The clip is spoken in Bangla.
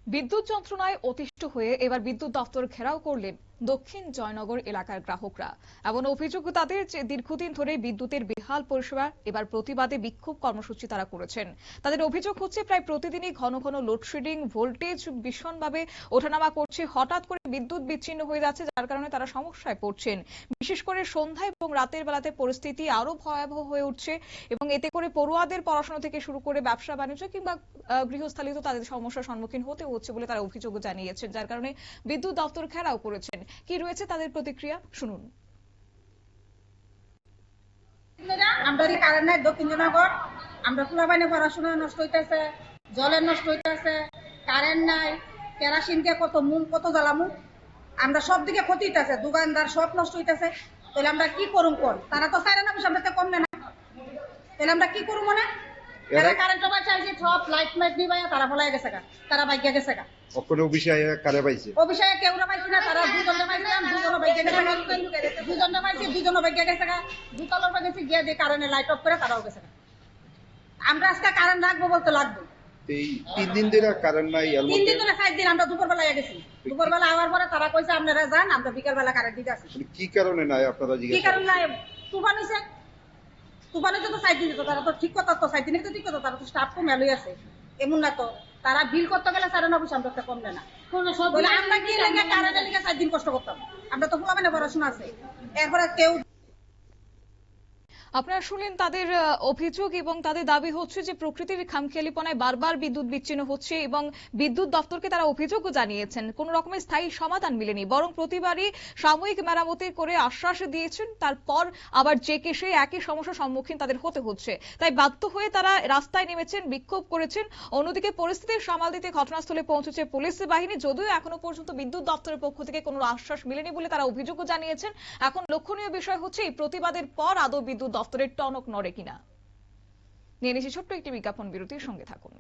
বিদ্যুৎ যন্ত্রণায় অতিষ্ঠ হয়ে এবার বিদ্যুৎ দপ্তর ঘেরাও করলেন দক্ষিণ জয়নগর এলাকার গ্রাহকরা। এমন অভিযোগ তাদের যে দীর্ঘদিন ধরে বিদ্যুতের বেহাল পরিষেবা, এবার প্রতিবাদে বিক্ষোভ কর্মসূচি তারা করেছেন। তাদের অভিযোগ হচ্ছে প্রায় প্রতিদিনই ঘন ঘন লোডশেডিং, ভোল্টেজ ভীষণভাবে ওঠানামা করছে, হঠাৎ করে বিদ্যুৎ বিচ্ছিন্ন হয়ে যাচ্ছে, যার কারণে তারা সমস্যায় পড়ছেন। বিশেষ করে সন্ধ্যা এবং রাতের বেলাতে পরিস্থিতি আরো ভয়াবহ হয়ে উঠছে এবং এতে করে পড়ুয়াদের পড়াশোনা থেকে শুরু করে ব্যবসা বাণিজ্য কিংবা গৃহস্থালিত তাদের সমস্যার সম্মুখীন হতে হচ্ছে বলে তারা অভিযোগ জানিয়েছেন, যার কারণে বিদ্যুৎ দপ্তর ঘেরাও করেছেন। কি রয়েছে তাদের প্রতিক্রিয়া, শুনুন। আমরা কারেন্ট নাই দক্ষিণ জনগর, আমরা পোলাপাইনে পড়াশোনা নষ্ট হইতেছে, জলের নষ্ট হইতেছে, কারেন্ট নাই, কেরাসিন দিয়ে কত মুখ কত জ্বালামু, আমরা সব দিকে ক্ষতি হইতেছে, দোকানদার সব নষ্ট হইতেছে। তাহলে আমরা কি করুম? তারা তো চাইলে না আমরা কমবে না, তাহলে আমরা কি করুম? মানে কারেন্ট চাইছি সব লাইট মাইট নিবাইয়া তারা ফলাই গেছে গা, তারা বাইকে গেছে গা। অফিসে কারে পাইছে? অফিসে কেউ না পাইছি না, তারা দুজনে পাইছিলাম, দুজনে বাইকে গেছে গা, দুজনে পাইছি, দুজনে বাইকে গেছে গা, দুতলার পর গেছি গিয়ে দিয়ে কারেন্টে লাইট অফ করে তারাও গেছে গা। আমরা আজকে কারেন্ট রাখবো বলতে লাগবে। এই 3 দিন ধরে কারেন্ট নাই। 3 দিন ধরে 4 দিন আমরা দুপুরবেলায় গেছি, দুপুরবেলা আওয়ার পরে তারা কইছে আপনারা যান, আমরা বিকালবেলা কারেন্ট দিতে আসি। কি কারণে নাই আপনারা জিজ্ঞাসা? কি কারণে নাই? তুফান হইছে, তুফানে তো 4 দিন তো তারা তো ঠিক কথা, তো 4 দিনে তো ঠিক কথা, তারা তো স্টাফ কম মেলই আছে, এমন না তো তারা বিল করতে গেলে 4.90 আমরা একটা কম নেয় না। বলে আমরা কি লাগে কারেন্টের লিগে 4 দিন কষ্ট করতাম, আমরা তো পোলাপাইনে পড়াশোনা আছে। এরপরে কেউ আপনারা শুনলেন তাদের অভিযোগ এবং তাদের দাবি হচ্ছে যে প্রকৃতির খামখেয়ালিপনায় বারবার বিদ্যুৎ বিচ্ছিন্ন হচ্ছে এবং বিদ্যুৎ দপ্তরকে তারা অভিযোগও জানিয়েছেন। কোন রকমের স্থায়ী সমাধান মিলেনি, বরং প্রতিবারই সাময়িক মেরামতি করে আশ্বাস দিয়েছেন, তারপর আবার যে কেসে একই সমস্যার সম্মুখীন তাদের হতে হচ্ছে। তাই বাধ্য হয়ে তারা রাস্তায় নেমেছেন, বিক্ষোভ করেছেন। অন্যদিকে পরিস্থিতি সামাল দিতে ঘটনাস্থলে পৌঁছেছে পুলিশ বাহিনী, যদিও এখনো পর্যন্ত বিদ্যুৎ দপ্তরের পক্ষ থেকে কোনো আশ্বাস মিলেনি বলে তারা অভিযোগও জানিয়েছেন। এখন লক্ষণীয় বিষয় হচ্ছে এই প্রতিবাদের পর আদৌ বিদ্যুৎ দপ্তরের টনক নড়ে কিনা। নিয়ে নিচ্ছি ছোট্ট একটি বিজ্ঞাপন বিরতির, সঙ্গে থাকুন।